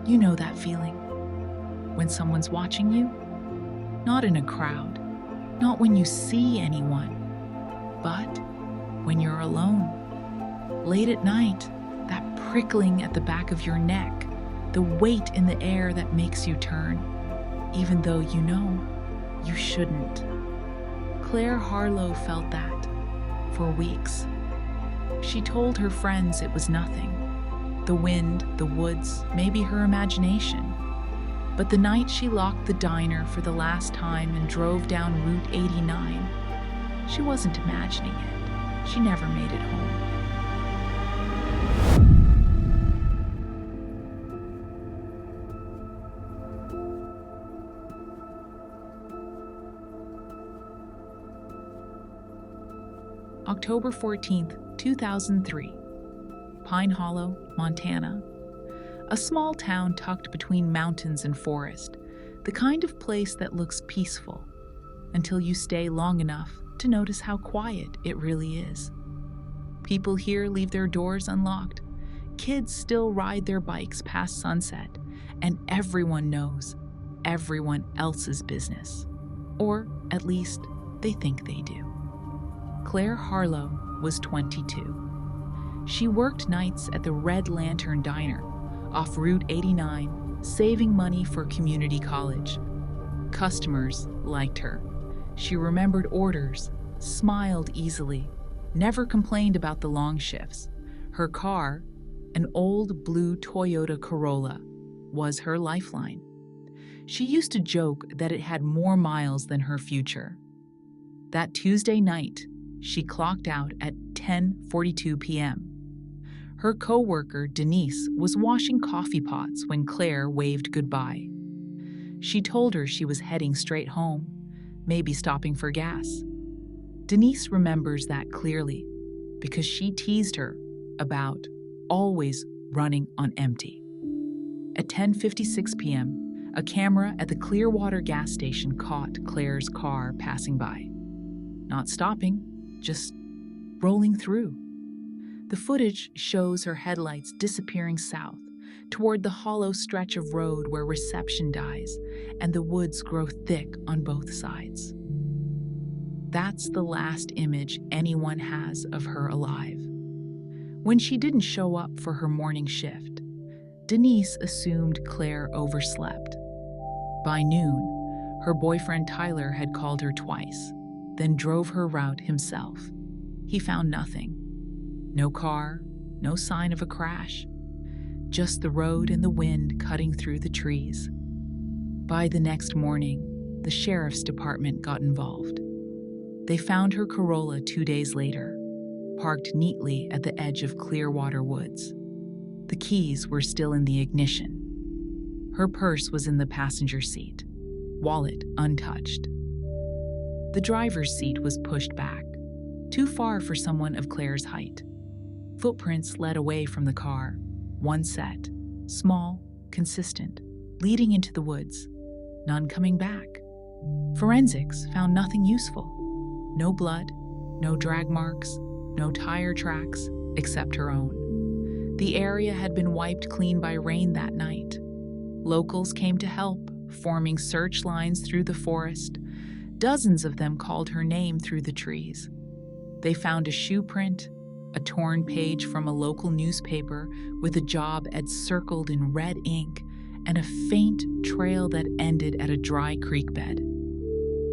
You know that feeling when someone's watching you? Not in a crowd, not when you see anyone, but when you're alone. Late at night, that prickling at the back of your neck, the weight in the air that makes you turn, even though you know you shouldn't. Claire Harlow felt that for weeks. She told her friends it was nothing. The wind, the woods, maybe her imagination. But the night she locked the diner for the last time and drove down Route 89, she wasn't imagining it. She never made it home. October 14th, 2003. Pine Hollow, Montana. A small town tucked between mountains and forest, the kind of place that looks peaceful until you stay long enough to notice how quiet it really is. People here leave their doors unlocked. Kids still ride their bikes past sunset, and everyone knows everyone else's business. Or at least they think they do. Claire Harlow was 22. She worked nights at the Red Lantern Diner off Route 89, saving money for community college. Customers liked her. She remembered orders, smiled easily, never complained about the long shifts. Her car, an old blue Toyota Corolla, was her lifeline. She used to joke that it had more miles than her future. That Tuesday night, she clocked out at 10:42 p.m. Her co-worker, Denise, was washing coffee pots when Claire waved goodbye. She told her she was heading straight home, maybe stopping for gas. Denise remembers that clearly because she teased her about always running on empty. At 10:56 p.m., a camera at the Clearwater gas station caught Claire's car passing by. Not stopping, just rolling through. The footage shows her headlights disappearing south toward the hollow stretch of road where reception dies and the woods grow thick on both sides. That's the last image anyone has of her alive. When she didn't show up for her morning shift, Denise assumed Claire overslept. By noon, her boyfriend Tyler had called her twice, then drove her route himself. He found nothing. No car, no sign of a crash. Just the road and the wind cutting through the trees. By the next morning, the sheriff's department got involved. They found her Corolla 2 days later, parked neatly at the edge of Clearwater Woods. The keys were still in the ignition. Her purse was in the passenger seat, wallet untouched. The driver's seat was pushed back, too far for someone of Claire's height. Footprints led away from the car, one set, small, consistent, leading into the woods, none coming back. Forensics found nothing useful. No blood, no drag marks, no tire tracks, except her own. The area had been wiped clean by rain that night. Locals came to help, forming search lines through the forest. Dozens of them called her name through the trees. They found a shoe print, a torn page from a local newspaper with a job ad circled in red ink, and a faint trail that ended at a dry creek bed.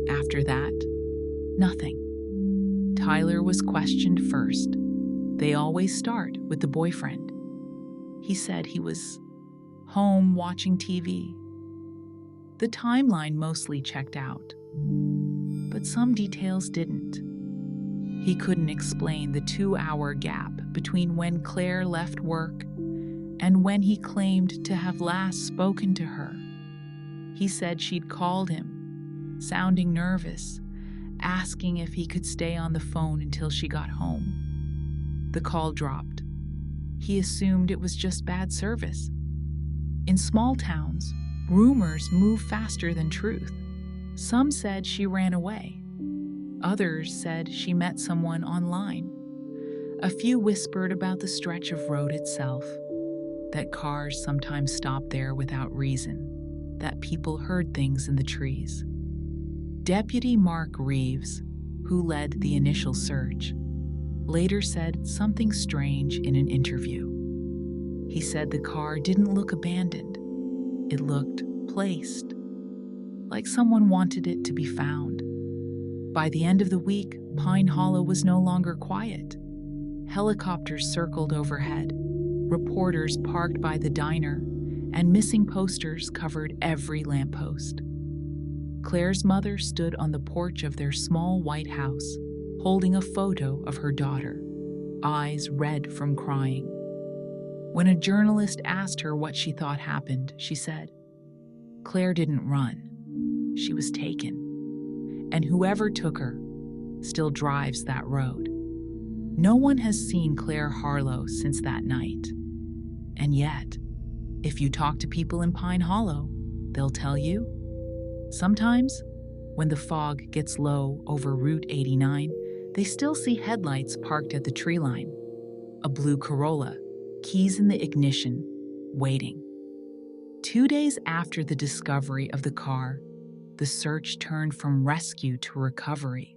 After that, nothing. Tyler was questioned first. They always start with the boyfriend. He said he was home watching TV. The timeline mostly checked out, but some details didn't. He couldn't explain the 2-hour gap between when Claire left work and when he claimed to have last spoken to her. He said she'd called him, sounding nervous, asking if he could stay on the phone until she got home. The call dropped. He assumed it was just bad service. In small towns, rumors move faster than truth. Some said she ran away. Others said she met someone online. A few whispered about the stretch of road itself. that cars sometimes stopped there without reason, that people heard things in the trees. Deputy Mark Reeves, who led the initial search, later said something strange in an interview. He said the car didn't look abandoned. It looked placed, like someone wanted it to be found. By the end of the week, Pine Hollow was no longer quiet. Helicopters circled overhead, reporters parked by the diner, and missing posters covered every lamppost. Claire's mother stood on the porch of their small white house, holding a photo of her daughter, eyes red from crying. When a journalist asked her what she thought happened, she said, "Claire didn't run. She was taken. And whoever took her still drives that road." No one has seen Claire Harlow since that night. And yet, if you talk to people in Pine Hollow, they'll tell you, sometimes, when the fog gets low over Route 89, they still see headlights parked at the tree line. A blue Corolla, keys in the ignition, waiting. 2 days after the discovery of the car, the search turned from rescue to recovery.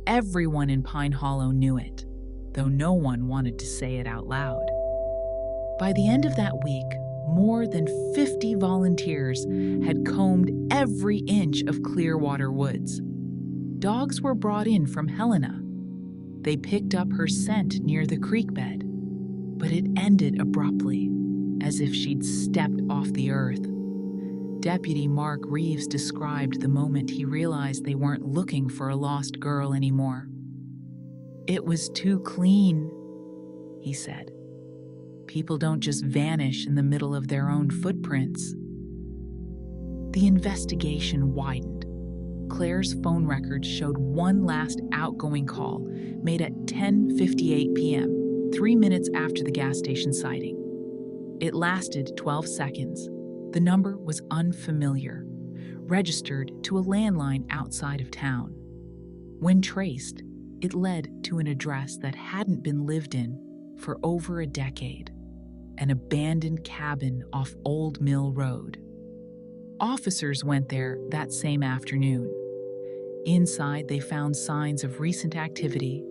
Everyone in Pine Hollow knew it, though no one wanted to say it out loud. By the end of that week, more than 50 volunteers had combed every inch of Clearwater Woods. Dogs were brought in from Helena. They picked up her scent near the creek bed, but it ended abruptly, as if she'd stepped off the earth. Deputy Mark Reeves described the moment he realized they weren't looking for a lost girl anymore. "It was too clean," he said. "People don't just vanish in the middle of their own footprints." The investigation widened. Claire's phone records showed one last outgoing call made at 10:58 p.m., 3 minutes after the gas station sighting. It lasted 12 seconds. The number was unfamiliar, registered to a landline outside of town. When traced, it led to an address that hadn't been lived in for over a decade, an abandoned cabin off Old Mill Road. Officers went there that same afternoon. Inside, they found signs of recent activity,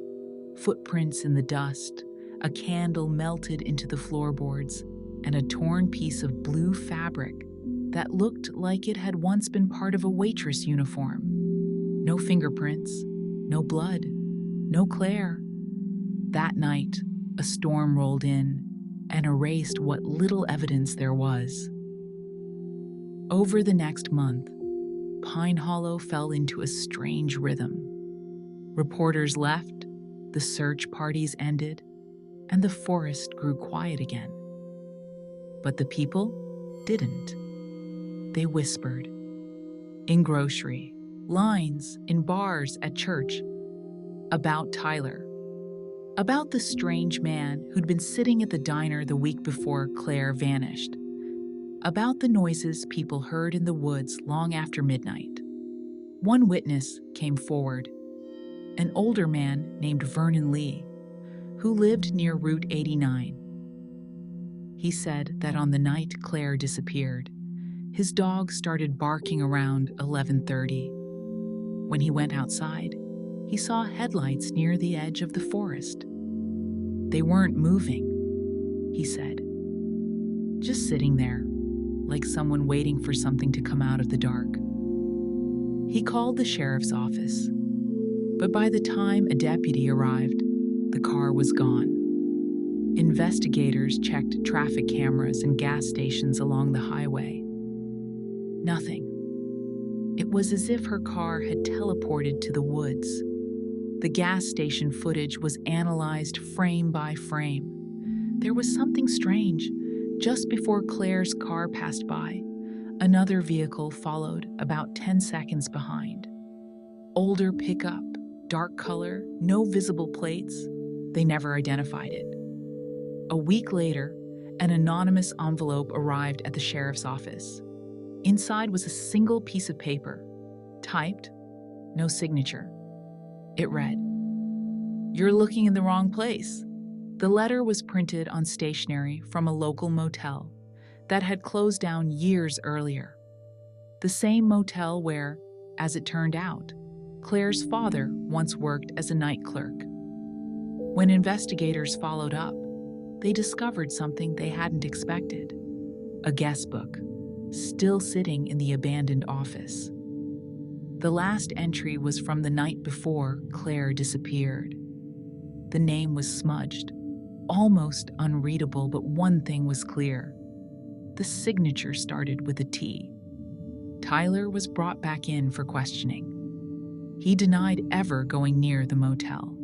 footprints in the dust, a candle melted into the floorboards, and a torn piece of blue fabric that looked like it had once been part of a waitress uniform. No fingerprints, no blood, no Claire. That night, a storm rolled in and erased what little evidence there was. Over the next month, Pine Hollow fell into a strange rhythm. Reporters left, the search parties ended, and the forest grew quiet again. But the people didn't. They whispered. In grocery, lines, in bars, at church. About Tyler. About the strange man who'd been sitting at the diner the week before Claire vanished. About the noises people heard in the woods long after midnight. One witness came forward. An older man named Vernon Lee, who lived near Route 89. He said that on the night Claire disappeared, his dog started barking around 11:30. When he went outside, he saw headlights near the edge of the forest. They weren't moving, he said, just sitting there, like someone waiting for something to come out of the dark. He called the sheriff's office, but by the time a deputy arrived, the car was gone. Investigators checked traffic cameras and gas stations along the highway. Nothing. It was as if her car had teleported to the woods. The gas station footage was analyzed frame by frame. There was something strange. Just before Claire's car passed by, another vehicle followed about 10 seconds behind. Older pickup, dark color, no visible plates. They never identified it. A week later, an anonymous envelope arrived at the sheriff's office. Inside was a single piece of paper, typed, no signature. It read, "You're looking in the wrong place. The letter was printed on stationery from a local motel that had closed down years earlier. The same motel where, as it turned out, Claire's father once worked as a night clerk. When investigators followed up, they discovered something they hadn't expected: a guest book, still sitting in the abandoned office. The last entry was from the night before Claire disappeared. The name was smudged, almost unreadable, but one thing was clear. The signature started with a T. Tyler was brought back in for questioning. He denied ever going near the motel.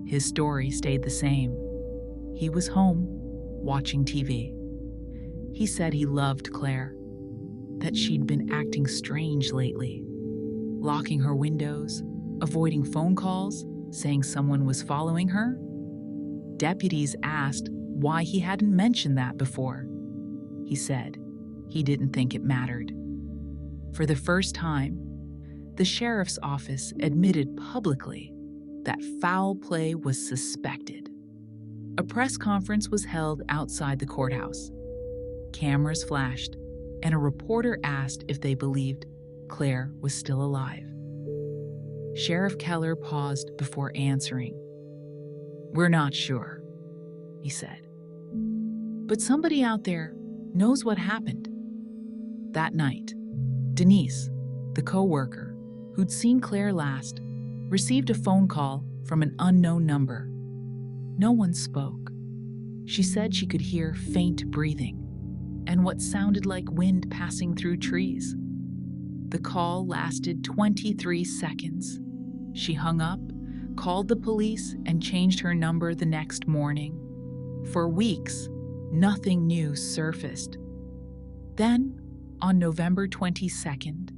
His story stayed the same. He was home, watching TV. He said he loved Claire, that she'd been acting strange lately, locking her windows, avoiding phone calls, saying someone was following her. Deputies asked why he hadn't mentioned that before. He said he didn't think it mattered. For the first time, the sheriff's office admitted publicly that foul play was suspected. A press conference was held outside the courthouse. Cameras flashed, and a reporter asked if they believed Claire was still alive. Sheriff Keller paused before answering. "We're not sure," he said. "But somebody out there knows what happened." That night, Denise, the co-worker who'd seen Claire last, received a phone call from an unknown number. No one spoke. She said she could hear faint breathing and what sounded like wind passing through trees. The call lasted 23 seconds. She hung up, called the police, and changed her number the next morning. For weeks, nothing new surfaced. Then, on November 22nd,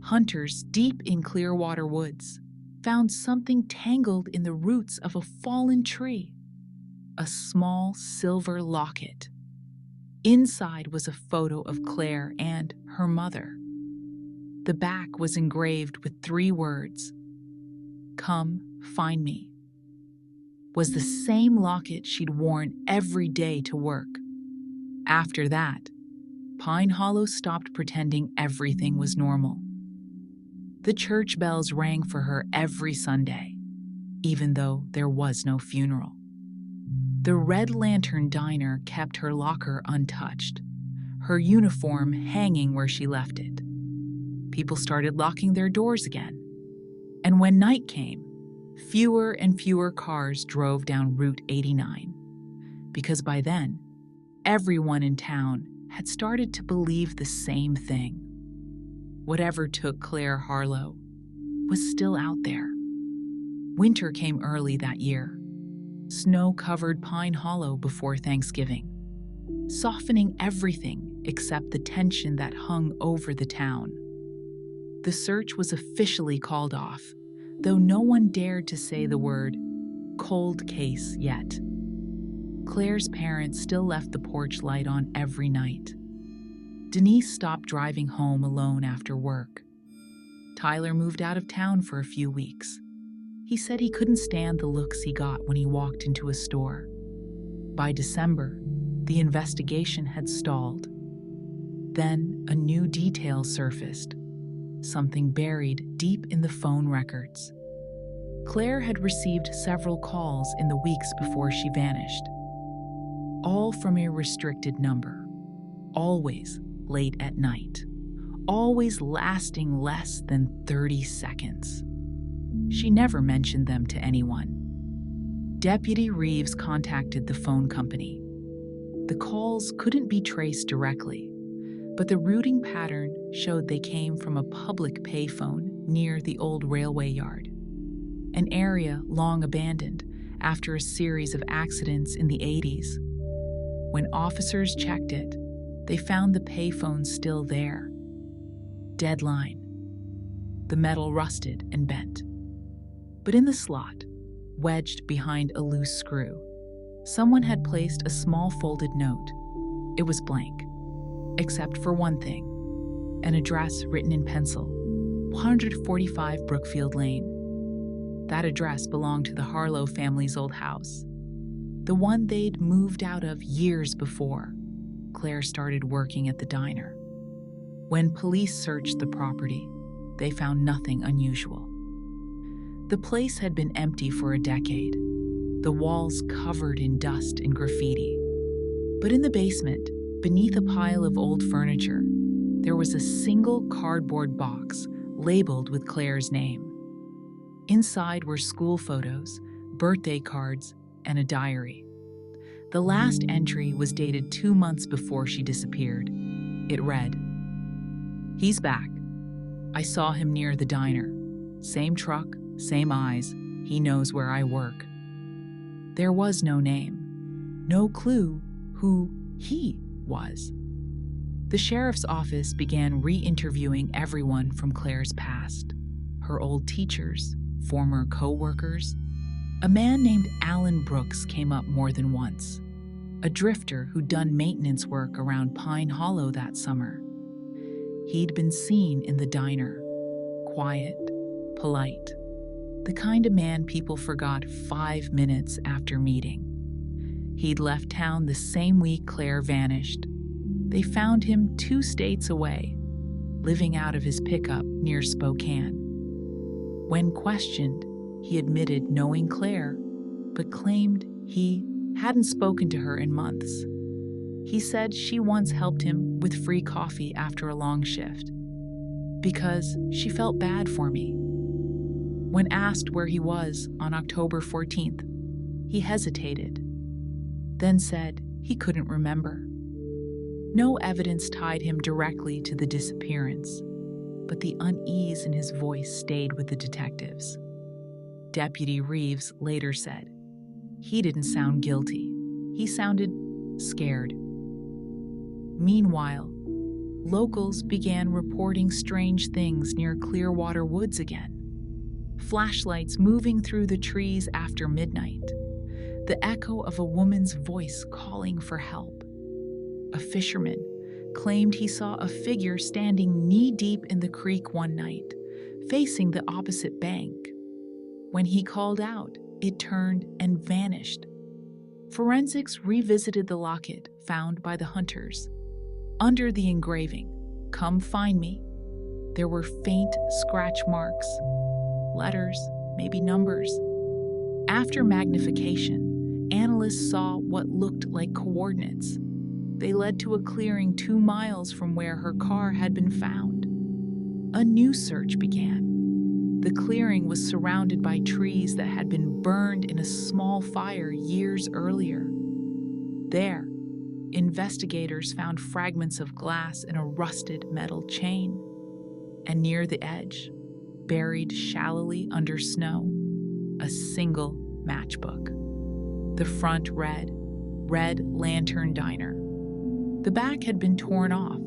hunters deep in Clearwater Woods found something tangled in the roots of a fallen tree. A small silver locket. Inside was a photo of Claire and her mother. The back was engraved with 3 words: "Come find me." Was the same locket she'd worn every day to work. After that, Pine Hollow stopped pretending everything was normal. The church bells rang for her every Sunday, even though there was no funeral. The Red Lantern Diner kept her locker untouched, her uniform hanging where she left it. People started locking their doors again. And when night came, fewer and fewer cars drove down Route 89, because by then, everyone in town had started to believe the same thing. Whatever took Claire Harlow was still out there. Winter came early that year. Snow covered Pine Hollow before Thanksgiving, softening everything except the tension that hung over the town. The search was officially called off, though no one dared to say the word cold case yet. Claire's parents still left the porch light on every night. Denise stopped driving home alone after work. Tyler moved out of town for a few weeks. He said he couldn't stand the looks he got when he walked into a store. By December, the investigation had stalled. Then a new detail surfaced, something buried deep in the phone records. Claire had received several calls in the weeks before she vanished, all from a restricted number, always late at night, always lasting less than 30 seconds. She never mentioned them to anyone. Deputy Reeves contacted the phone company. The calls couldn't be traced directly, but the routing pattern showed they came from a public payphone near the old railway yard, an area long abandoned after a series of accidents in the 80s. When officers checked it, they found the payphone still there. Deadline. The metal rusted and bent. But in the slot, wedged behind a loose screw, someone had placed a small folded note. It was blank, except for one thing: an address written in pencil, 145 Brookfield Lane. That address belonged to the Harlow family's old house. the one they'd moved out of years before Claire started working at the diner. When police searched the property, they found nothing unusual. The place had been empty for a decade, the walls covered in dust and graffiti. But in the basement, beneath a pile of old furniture, there was a single cardboard box labeled with Claire's name. Inside were school photos, birthday cards, and a diary. The last entry was dated 2 months before she disappeared. It read, "He's back. I saw him near the diner. Same truck, same eyes. He knows where I work." There was no name, no clue who he was. The sheriff's office began re-interviewing everyone from Claire's past, her old teachers, former co-workers. A man named Alan Brooks came up more than once, a drifter who'd done maintenance work around Pine Hollow that summer. He'd been seen in the diner, quiet, polite, the kind of man people forgot 5 minutes after meeting. He'd left town the same week Claire vanished. They found him 2 states away, living out of his pickup near Spokane. When questioned, he admitted knowing Claire, but claimed he hadn't spoken to her in months. He said she once helped him with free coffee after a long shift, because she felt bad for me. When asked where he was on October 14th, he hesitated, then said he couldn't remember. No evidence tied him directly to the disappearance, but the unease in his voice stayed with the detectives. Deputy Reeves later said, "He didn't sound guilty. He sounded scared." Meanwhile, locals began reporting strange things near Clearwater Woods again. Flashlights moving through the trees after midnight. The echo of a woman's voice calling for help. A fisherman claimed he saw a figure standing knee-deep in the creek one night, facing the opposite bank. When he called out, it turned and vanished. Forensics revisited the locket found by the hunters. Under the engraving, "Come find me," there were faint scratch marks, letters, maybe numbers. After magnification, analysts saw what looked like coordinates. They led to a clearing 2 miles from where her car had been found. A new search began. The clearing was surrounded by trees that had been burned in a small fire years earlier. There, investigators found fragments of glass in a rusted metal chain. And near the edge, buried shallowly under snow, a single matchbook. The front read, "Red Lantern Diner." The back had been torn off.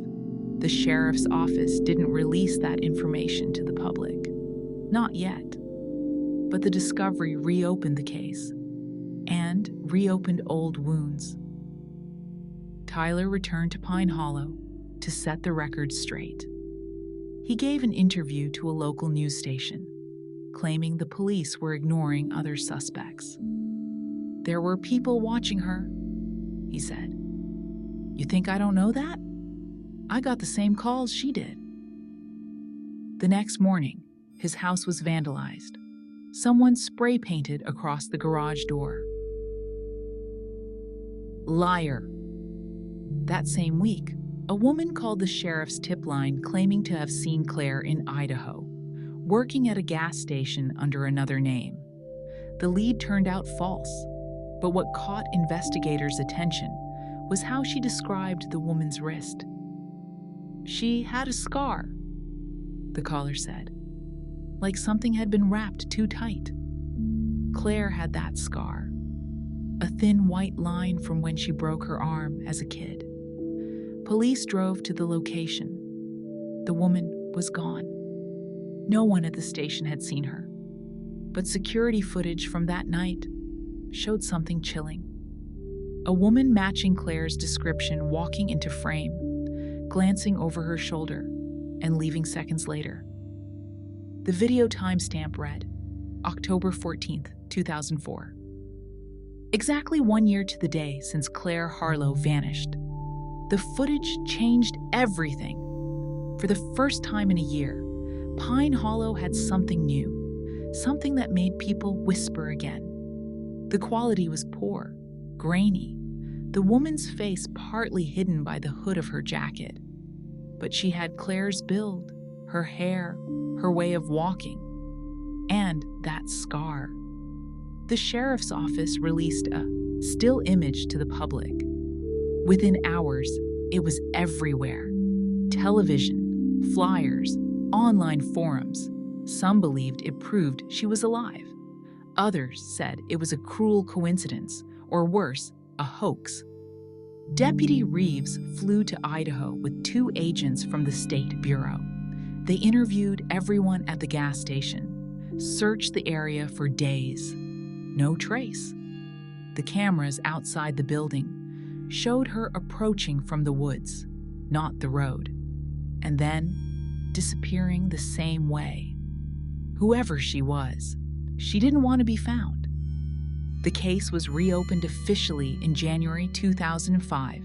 The sheriff's office didn't release that information to the public. Not yet. But the discovery reopened the case and reopened old wounds. Tyler returned to Pine Hollow to set the record straight. He gave an interview to a local news station, claiming the police were ignoring other suspects. "There were people watching her," he said. "You think I don't know that? I got the same calls she did." The next morning, his house was vandalized. Someone spray painted across the garage door. "Liar." That same week, a woman called the sheriff's tip line claiming to have seen Claire in Idaho, working at a gas station under another name. The lead turned out false, but what caught investigators' attention was how she described the woman's wrist. "She had a scar," the caller said, "like something had been wrapped too tight." Claire had that scar, a thin white line from when she broke her arm as a kid. Police drove to the location. The woman was gone. No one at the station had seen her, but security footage from that night showed something chilling. A woman matching Claire's description walking into frame, glancing over her shoulder, and leaving seconds later. The video timestamp read, October 14th, 2004. Exactly 1 year to the day since Claire Harlow vanished. The footage changed everything. For the first time in a year, Pine Hollow had something new, something that made people whisper again. The quality was poor, grainy, the woman's face partly hidden by the hood of her jacket. But she had Claire's build, her hair, her way of walking, and that scar. The sheriff's office released a still image to the public. Within hours, it was everywhere. Television, flyers, online forums. Some believed it proved she was alive. Others said it was a cruel coincidence, or worse, a hoax. Deputy Reeves flew to Idaho with 2 agents from the State Bureau. They interviewed everyone at the gas station, searched the area for days. No trace. The cameras outside the building showed her approaching from the woods, not the road, and then disappearing the same way. Whoever she was, she didn't want to be found. The case was reopened officially in January 2005.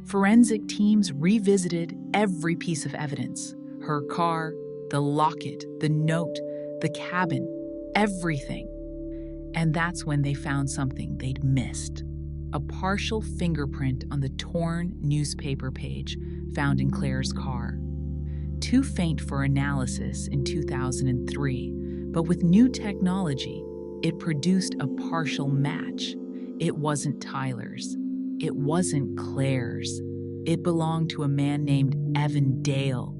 Forensic teams revisited every piece of evidence: her car, the locket, the note, the cabin, everything. And that's when they found something they'd missed: a partial fingerprint on the torn newspaper page found in Claire's car. Too faint for analysis in 2003, but with new technology, it produced a partial match. It wasn't Tyler's. It wasn't Claire's. It belonged to a man named Evan Dale,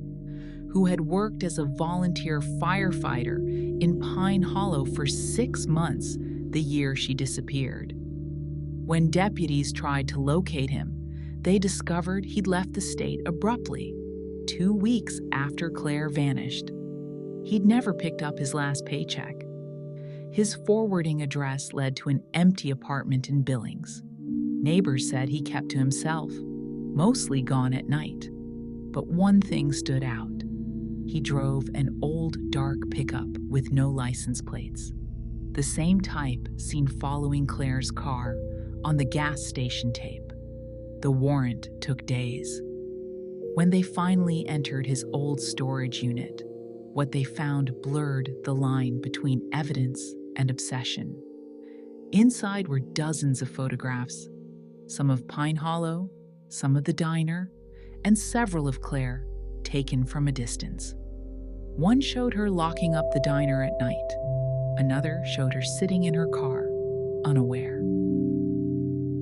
who had worked as a volunteer firefighter in Pine Hollow for 6 months the year she disappeared. When deputies tried to locate him, they discovered he'd left the state abruptly, 2 weeks after Claire vanished. He'd never picked up his last paycheck. His forwarding address led to an empty apartment in Billings. Neighbors said he kept to himself, mostly gone at night. But one thing stood out. He drove an old, dark pickup with no license plates, the same type seen following Claire's car on the gas station tape. The warrant took days. When they finally entered his old storage unit, what they found blurred the line between evidence and obsession. Inside were dozens of photographs, some of Pine Hollow, some of the diner, and several of Claire, taken from a distance. One showed her locking up the diner at night. Another showed her sitting in her car, unaware.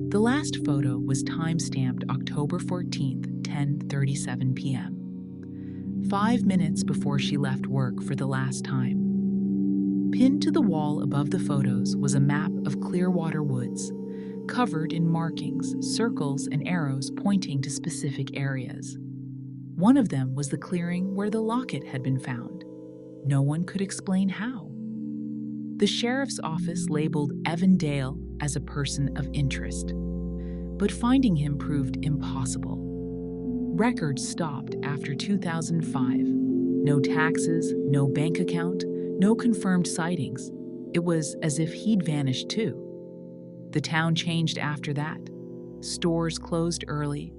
The last photo was time-stamped October 14th, 10:37 p.m., 5 minutes before she left work for the last time. Pinned to the wall above the photos was a map of Clearwater Woods, covered in markings, circles, and arrows pointing to specific areas. One of them was the clearing where the locket had been found. No one could explain how. The sheriff's office labeled Evan Dale as a person of interest, but finding him proved impossible. Records stopped after 2005. No taxes, no bank account, no confirmed sightings. It was as if he'd vanished too. The town changed after that. Stores closed early.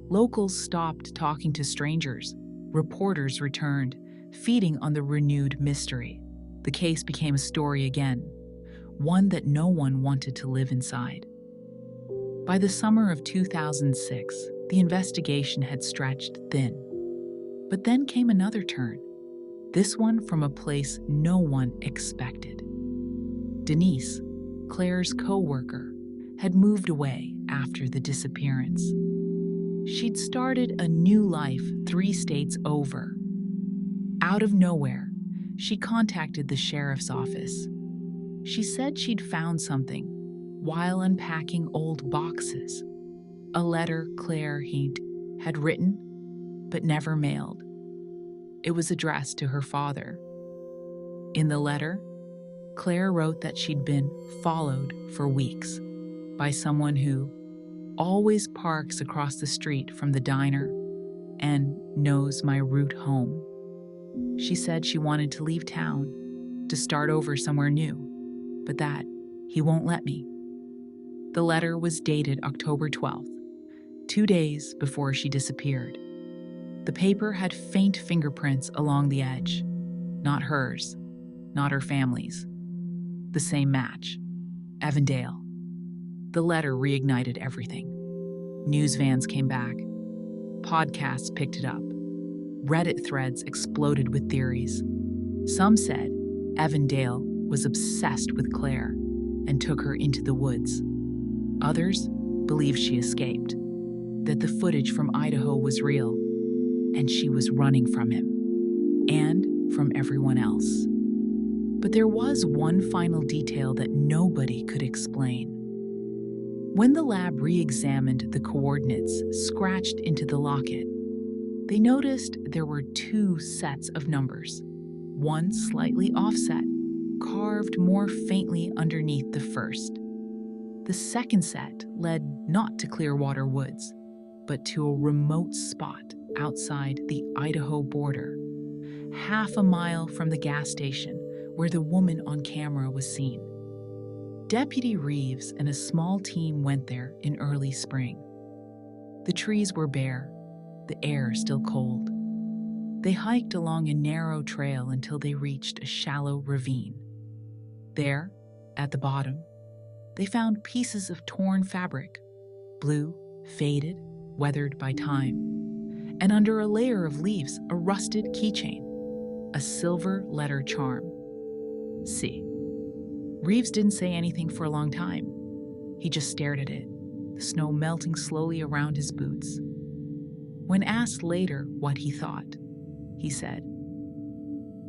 Locals stopped talking to strangers. Reporters returned, feeding on the renewed mystery. The case became a story again, one that no one wanted to live inside. By the summer of 2006, the investigation had stretched thin. But then came another turn, this one from a place no one expected. Denise, Claire's co-worker, had moved away after the disappearance. She'd started a new life 3 states over. Out of nowhere, she contacted the sheriff's office. She said she'd found something while unpacking old boxes. A letter Claire had written, but never mailed. It was addressed to her father. In the letter, Claire wrote that she'd been followed for weeks by someone who always parks across the street from the diner and knows my route home. She said she wanted to leave town, to start over somewhere new, but that he won't let me. The letter was dated October 12th, 2 days before she disappeared. The paper had faint fingerprints along the edge. Not hers, not her family's. The same match. Evandale. The letter reignited everything. News vans came back. Podcasts picked it up. Reddit threads exploded with theories. Some said Evandale was obsessed with Claire and took her into the woods. Others believed she escaped, that the footage from Idaho was real, and she was running from him and from everyone else. But there was one final detail that nobody could explain. When the lab re-examined the coordinates scratched into the locket, they noticed there were 2 sets of numbers, one slightly offset, carved more faintly underneath the first. The second set led not to Clearwater Woods, but to a remote spot outside the Idaho border, half a mile from the gas station where the woman on camera was seen. Deputy Reeves and a small team went there in early spring. The trees were bare, the air still cold. They hiked along a narrow trail until they reached a shallow ravine. There, at the bottom, they found pieces of torn fabric, blue, faded, weathered by time, and under a layer of leaves, a rusted keychain, a silver letter charm. C. Reeves didn't say anything for a long time. He just stared at it, the snow melting slowly around his boots. When asked later what he thought, he said,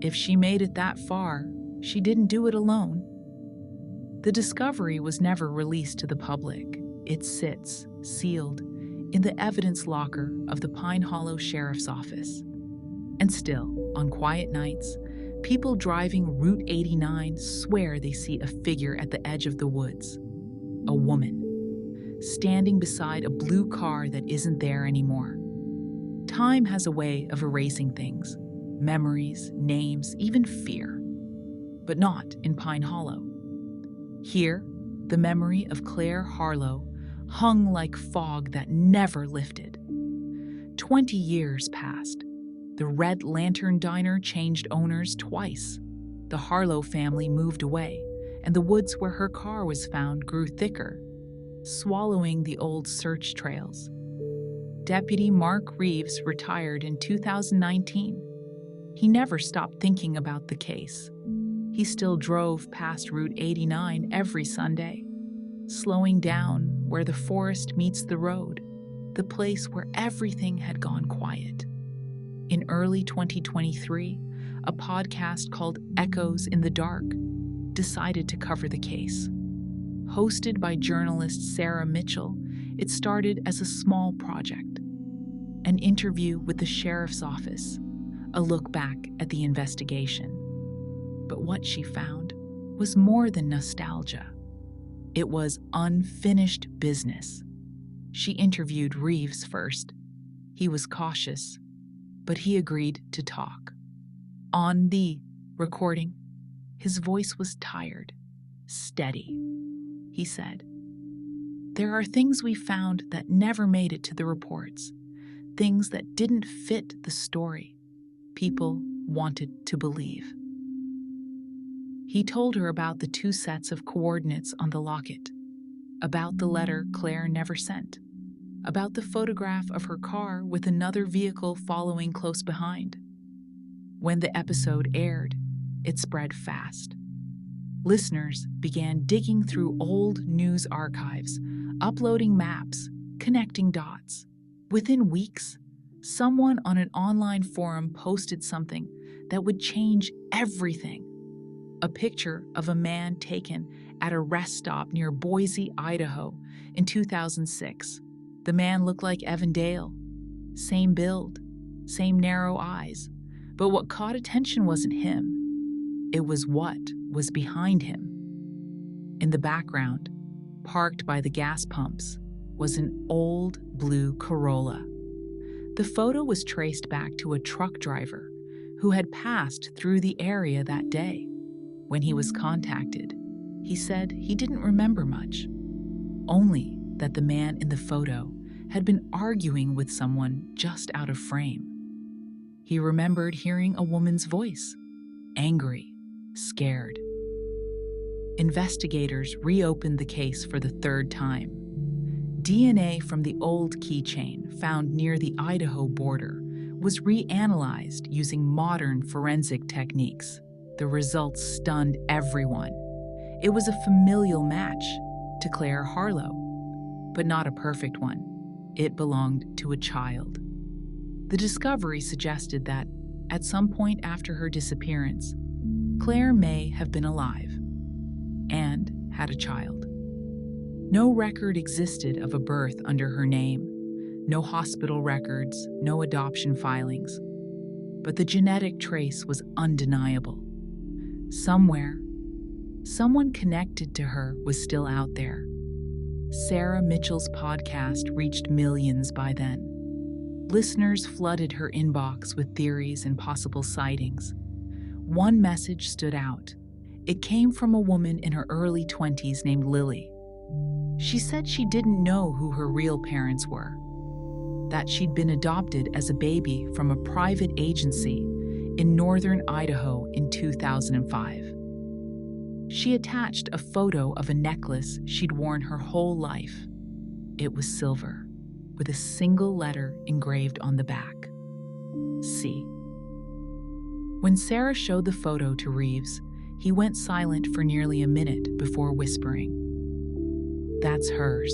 "If she made it that far, she didn't do it alone." The discovery was never released to the public. It sits, sealed, in the evidence locker of the Pine Hollow Sheriff's Office. And still, on quiet nights, people driving Route 89 swear they see a figure at the edge of the woods. A woman, standing beside a blue car that isn't there anymore. Time has a way of erasing things, memories, names, even fear. But not in Pine Hollow. Here, the memory of Claire Harlow hung like fog that never lifted. 20 years passed. The Red Lantern Diner changed owners twice. The Harlow family moved away, and the woods where her car was found grew thicker, swallowing the old search trails. Deputy Mark Reeves retired in 2019. He never stopped thinking about the case. He still drove past Route 89 every Sunday, slowing down where the forest meets the road, the place where everything had gone quiet. In early 2023, a podcast called Echoes in the Dark decided to cover the case. Hosted by journalist Sarah Mitchell, it started as a small project. An interview with the sheriff's office, a look back at the investigation. But what she found was more than nostalgia. It was unfinished business. She interviewed Reeves first. He was cautious, but he agreed to talk. On the recording, his voice was tired, steady. He said, "There are things we found that never made it to the reports, things that didn't fit the story people wanted to believe." He told her about the 2 sets of coordinates on the locket, about the letter Claire never sent, about the photograph of her car with another vehicle following close behind. When the episode aired, it spread fast. Listeners began digging through old news archives, uploading maps, connecting dots. Within weeks, someone on an online forum posted something that would change everything. A picture of a man taken at a rest stop near Boise, Idaho in 2006. The man looked like Evandale. Same build, same narrow eyes. But what caught attention wasn't him. It was what was behind him. In the background, parked by the gas pumps, was an old blue Corolla. The photo was traced back to a truck driver who had passed through the area that day. When he was contacted, he said he didn't remember much. only that the man in the photo had been arguing with someone just out of frame. He remembered hearing a woman's voice, angry, scared. Investigators reopened the case for the third time. DNA from the old keychain found near the Idaho border was reanalyzed using modern forensic techniques. The results stunned everyone. It was a familial match to Claire Harlow, but not a perfect one. It belonged to a child. The discovery suggested that, at some point after her disappearance, Claire may have been alive and had a child. No record existed of a birth under her name, no hospital records, no adoption filings. But the genetic trace was undeniable. Somewhere, someone connected to her was still out there. Sarah Mitchell's podcast reached millions by then. Listeners flooded her inbox with theories and possible sightings. One message stood out. It came from a woman in her early 20s named Lily. She said she didn't know who her real parents were, that she'd been adopted as a baby from a private agency in northern Idaho in 2005. She attached a photo of a necklace she'd worn her whole life. It was silver, with a single letter engraved on the back, C. When Sarah showed the photo to Reeves, he went silent for nearly a minute before whispering, "That's hers."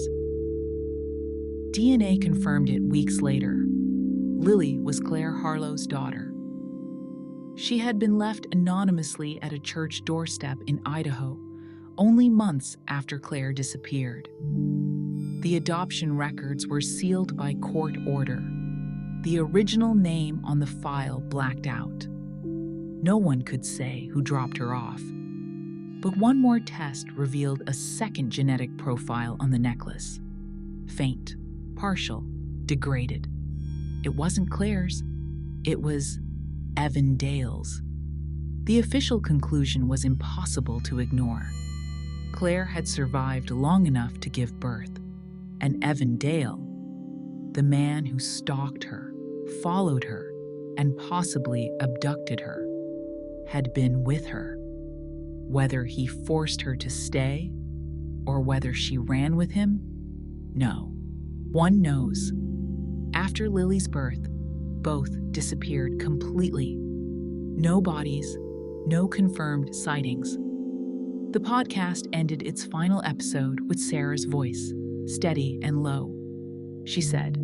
DNA confirmed it weeks later. Lily was Claire Harlow's daughter. She had been left anonymously at a church doorstep in Idaho only months after Claire disappeared. The adoption records were sealed by court order. The original name on the file blacked out. No one could say who dropped her off. But one more test revealed a second genetic profile on the necklace. Faint, partial, degraded. It wasn't Claire's. It was Evan Dale's. The official conclusion was impossible to ignore. Claire had survived long enough to give birth, and Evan Dale, the man who stalked her, followed her, and possibly abducted her, had been with her. Whether he forced her to stay or whether she ran with him, no one knows. After Lily's birth, both disappeared completely. No bodies, no confirmed sightings. The podcast ended its final episode with Sarah's voice, steady and low. She said,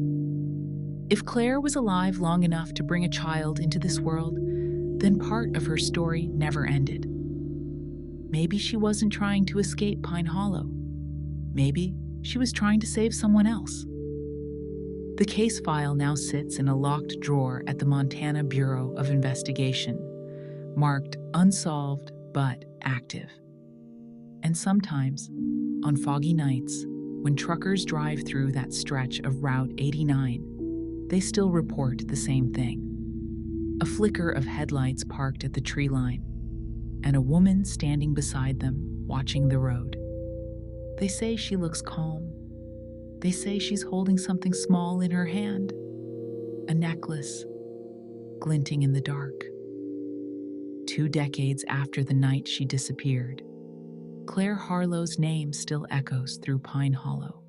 "If Claire was alive long enough to bring a child into this world, then part of her story never ended. Maybe she wasn't trying to escape Pine Hollow. Maybe she was trying to save someone else." The case file now sits in a locked drawer at the Montana Bureau of Investigation, marked unsolved but active. And sometimes, on foggy nights, when truckers drive through that stretch of Route 89, they still report the same thing. A flicker of headlights parked at the tree line, and a woman standing beside them, watching the road. They say she looks calm. They say she's holding something small in her hand, a necklace, glinting in the dark. 2 decades after the night she disappeared, Claire Harlow's name still echoes through Pine Hollow.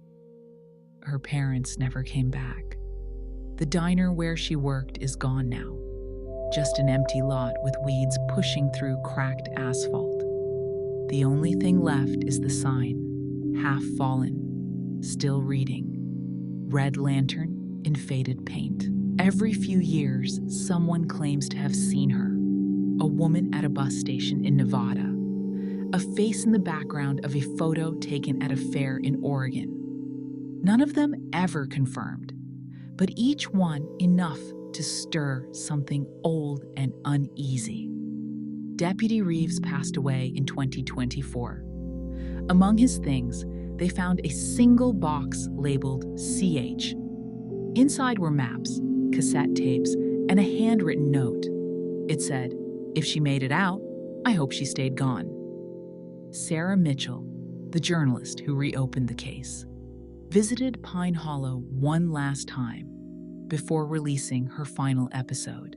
Her parents never came back. The diner where she worked is gone now, just an empty lot with weeds pushing through cracked asphalt. The only thing left is the sign, half fallen, still reading, red lantern in faded paint. Every few years, someone claims to have seen her. A woman at a bus station in Nevada. A face in the background of a photo taken at a fair in Oregon. None of them ever confirmed, but each one enough to stir something old and uneasy. Deputy Reeves passed away in 2024. Among his things, they found a single box labeled CH. Inside were maps, cassette tapes, and a handwritten note. It said, "If she made it out, I hope she stayed gone." Sarah Mitchell, the journalist who reopened the case, visited Pine Hollow one last time before releasing her final episode.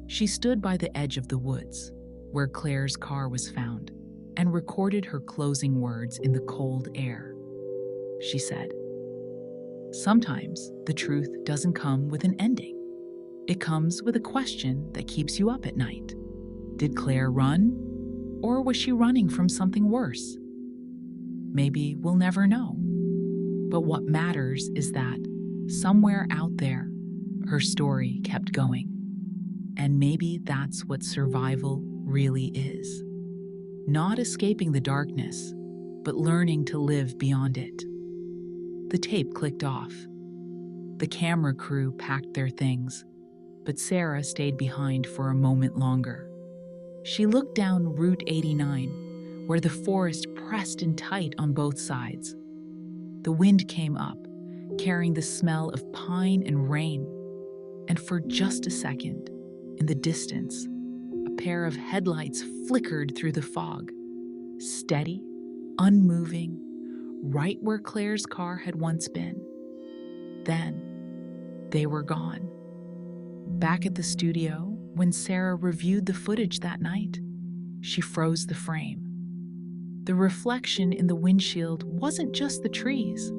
She stood by the edge of the woods, where Claire's car was found, and recorded her closing words in the cold air. She said, "Sometimes the truth doesn't come with an ending. It comes with a question that keeps you up at night. Did Claire run, or was she running from something worse? Maybe we'll never know. But what matters is that, somewhere out there, her story kept going. And maybe that's what survival really is. Not escaping the darkness, but learning to live beyond it." The tape clicked off. The camera crew packed their things, but Sarah stayed behind for a moment longer. She looked down Route 89, where the forest pressed in tight on both sides. The wind came up, carrying the smell of pine and rain, and for just a second, in the distance, a pair of headlights flickered through the fog, steady, unmoving, right where Claire's car had once been. Then, they were gone. Back at the studio, when Sarah reviewed the footage that night, she froze the frame. The reflection in the windshield wasn't just the trees.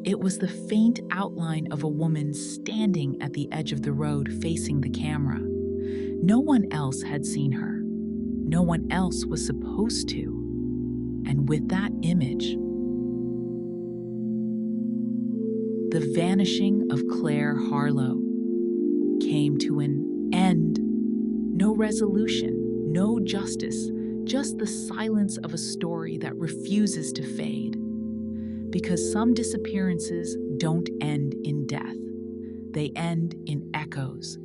It was the faint outline of a woman standing at the edge of the road facing the camera. No one else had seen her. No one else was supposed to. And with that image, the vanishing of Claire Harlow came to an end. No resolution, no justice, just the silence of a story that refuses to fade. Because some disappearances don't end in death. They end in echoes,